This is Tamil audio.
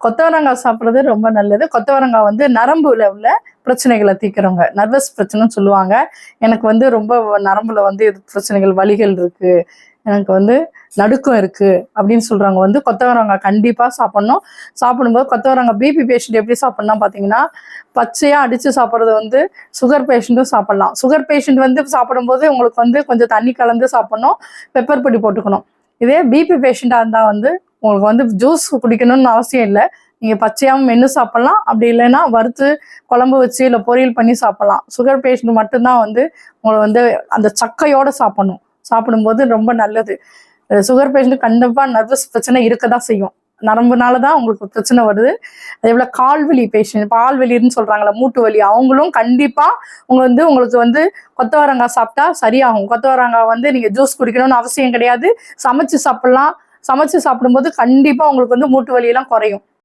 கொத்தவரங்காய் சாப்பிட்றது ரொம்ப நல்லது. கொத்தவரங்காய் வந்து நரம்புல உள்ள பிரச்சனைகளை தீர்க்கிறவங்க, நர்வஸ் பிரச்சனைன்னு சொல்லுவாங்க. எனக்கு வந்து ரொம்ப நரம்புல வந்து இது பிரச்சனைகள், வலிகள் இருக்கு, எனக்கு வந்து நடுக்கம் இருக்கு அப்படின்னு சொல்றவங்க வந்து கொத்தவரங்காய் கண்டிப்பாக சாப்பிட்ணும். சாப்பிடும்போது கொத்தவரங்காய் பிபி பேஷண்ட் எப்படி சாப்பிட்ணும் பார்த்தீங்கன்னா, பச்சையாக அடித்து சாப்பிட்றது வந்து சுகர் பேஷண்ட்டும் சாப்பிட்லாம். சுகர் பேஷண்ட் வந்து சாப்பிடும்போது உங்களுக்கு வந்து கொஞ்சம் தண்ணி கலந்து சாப்பிட்ணும், பெப்பர் பொடி போட்டுக்கணும். இதே பிபி பேஷண்ட்டாக இருந்தால் வந்து உங்களுக்கு வந்து ஜூஸ் குடிக்கணும்னு அவசியம் இல்லை. நீங்கள் பச்சையாகவும் மென்று சாப்பிட்லாம், அப்படி இல்லைன்னா வறுத்து குழம்பு வச்சு இல்லை பொரியல் பண்ணி சாப்பிட்லாம். சுகர் பேஷண்ட் மட்டும்தான் வந்து உங்களை வந்து அந்த சக்கையோடு சாப்பிட்ணும். சாப்பிடும்போது ரொம்ப நல்லது. சுகர் பேஷண்ட் கண்டிப்பாக நர்வஸ் பிரச்சனை இருக்க தான் செய்யும். நரம்புனால தான் உங்களுக்கு பிரச்சனை வருது. அதே போல் கால்வலி பேஷண்ட், பால்வலின்னு சொல்கிறாங்களா, மூட்டு வலி, அவங்களும் கண்டிப்பாக உங்களுக்கு வந்து கொத்தவரங்காய் சாப்பிட்டா சரியாகும். கொத்தவரங்காய் வந்து நீங்கள் ஜூஸ் குடிக்கணும்னு அவசியம் கிடையாது, சமைச்சு சாப்பிட்லாம். சமைச்சு சாப்பிடும்போது கண்டிப்பாக உங்களுக்கு வந்து மூட்டு வலியெல்லாம் குறையும்.